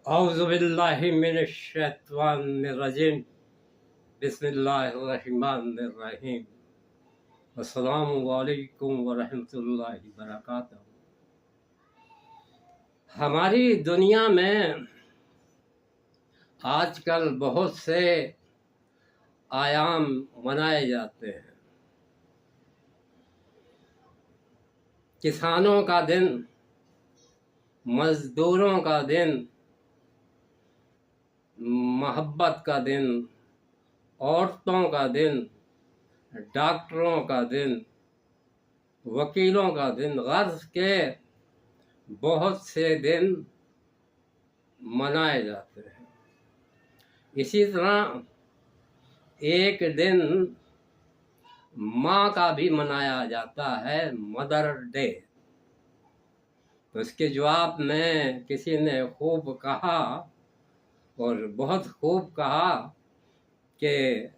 औज़ुबिल्लाहि मिनश्शैतानिर्रजीम बिस्मिल्लाहिर्रहमानिर्रहीम। अस्सलामु अलैकुम वरहमतुल्लाहि वबरकातुहू। हमारी दुनिया में आजकल बहुत से आयाम मनाए जाते हैं। किसानों का दिन, मजदूरों का दिन, मोहब्बत का दिन, औरतों का दिन, डॉक्टरों का दिन, वकीलों का दिन, गर्ज के बहुत से दिन मनाए जाते हैं। इसी तरह एक दिन माँ का भी मनाया जाता है, मदर डे। तो इसके जवाब में किसी ने खूब कहा और बहुत खूब कहा कि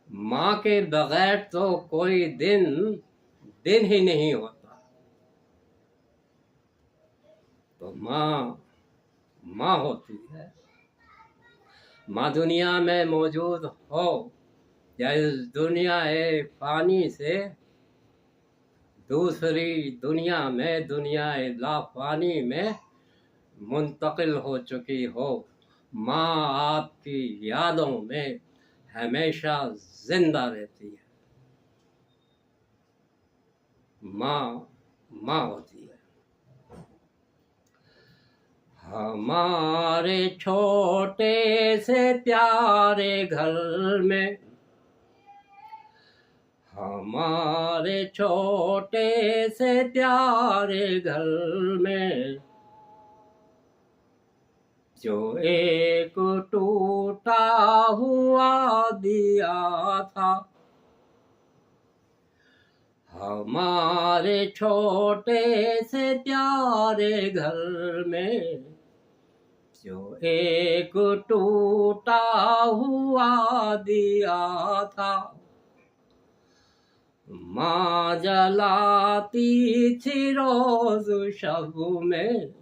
माँ के बगैर तो कोई दिन दिन ही नहीं होता। तो माँ होती है। माँ दुनिया में मौजूद हो या इस दुनिया पानी से दूसरी दुनिया में, दुनिया लाफानी में मुंतकिल हो चुकी हो, माँ आपकी यादों में हमेशा जिंदा रहती है। माँ होती है। हमारे छोटे से प्यारे घर में, हमारे छोटे से प्यारे घर में जो एक टूटा हुआ दिया था, हमारे छोटे से प्यारे घर में जो एक टूटा हुआ दिया था, माँ जलाती थी रोज शब में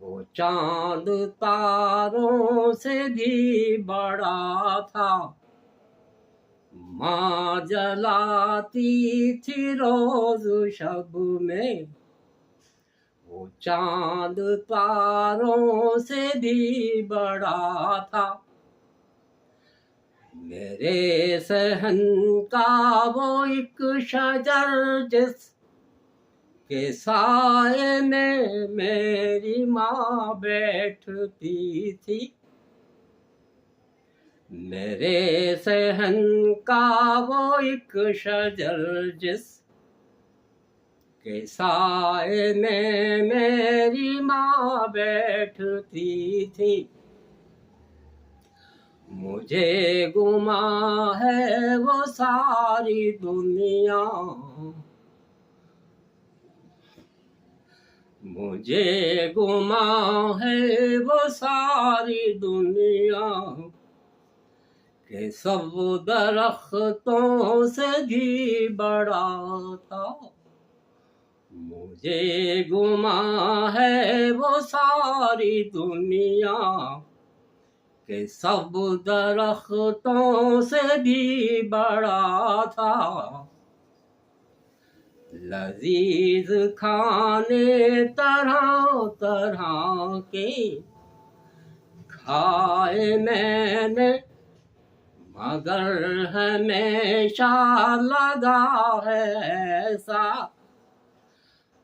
वो चांद तारों से भी बड़ा था। माँ जलाती थी रोज शब में वो चांद तारों से भी बड़ा था। मेरे सहन का वो एक शजर जिस के साए में मेरी माँ बैठती थी, मेरे सहन का वो एक शजर जिस के साए में मेरी माँ बैठती थी, मुझे गुमा है वो सारी दुनिया, मुझे गुमा है वो सारी दुनिया के सब दरख्तों से भी बड़ा था। मुझे गुमा है वो सारी दुनिया के सब दरख्तों से भी बड़ा था। लजीज खाने तरह तरह के खाए मैंने, मगर हमेशा लगा है ऐसा,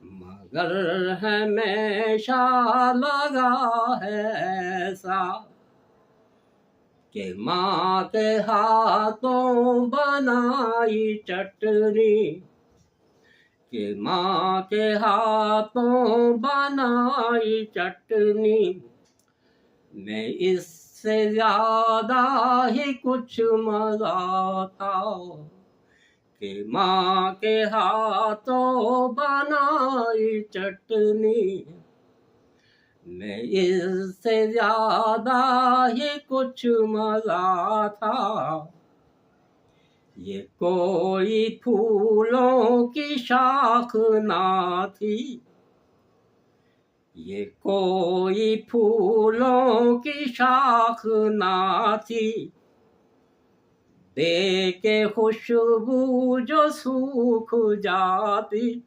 मगर हमेशा लगा है ऐसा कि माँ के हाथों बनाई चटनी, कि माँ के हाथों बनाई चटनी में इससे ज्यादा ही कुछ मजा था, कि माँ के हाथों बनाई चटनी में इससे ज्यादा ही कुछ मजा था। ये कोई फूलों की शाख ना थी, ये कोई फूलों की शाख ना थी, दे के खुशबू जो सूख जाती।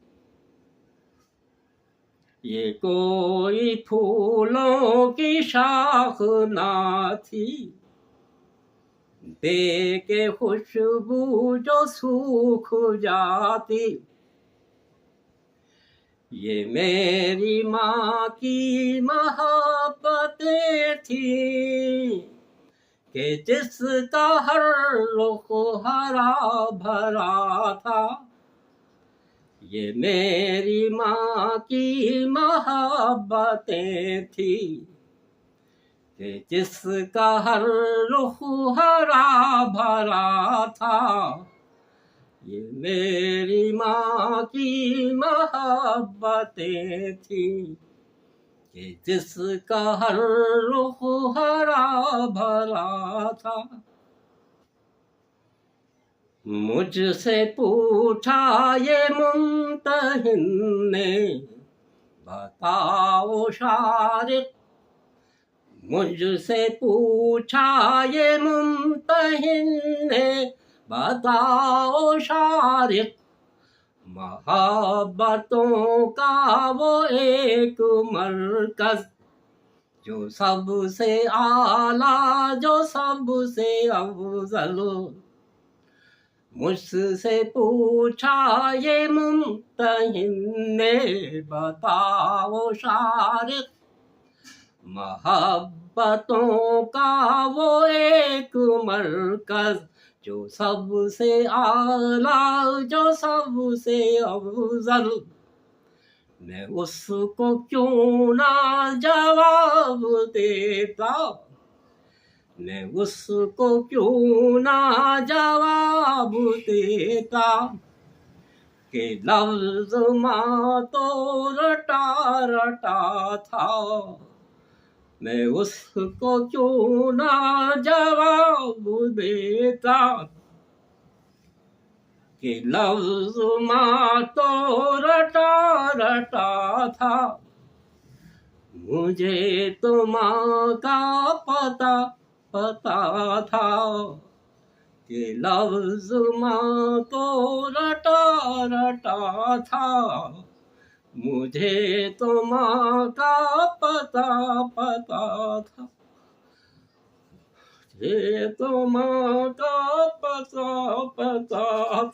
ये कोई फूलों की शाख ना थी, दे के खुशबू जो सूख जाती। ये मेरी माँ की मोहब्बतें थी कि जिसका हर रुख हरा भरा था। ये मेरी माँ की मोहब्बतें थी कि जिसका हर रुख हरा भरा था। ये मेरी माँ की मोहब्बतें थी कि जिसका हर रुख हरा भरा था। मुझसे पूछा ये मुंतहिन ने, बताओ शारिक। मुझसे पूछा ये मुंतहिन ने, बताओ शारिक। मोहब्बतों का वो एक मरकज जो सबसे आला, जो सबसे अफजल। मुझसे पूछा ये मुंतहिन ने, बताओ शारिक। मोहब्बतों का वो एक मरकज जो सबसे आला, जो सबसे अफजल। मैं उसको क्यों ना जवाब देता, मैं उसको क्यों ना जवाब देता कि लफ्ज़ माँ तो रटा रटा था। मैं उसको क्यों ना जवाब देता कि लफ्ज़ माँ तो रटा रटा था। मुझे तो माँ का पता था कि लफ्ज़ माँ तो रटा रटा था। मुझे तो माँ का पता था। ये तो माँ का पता था।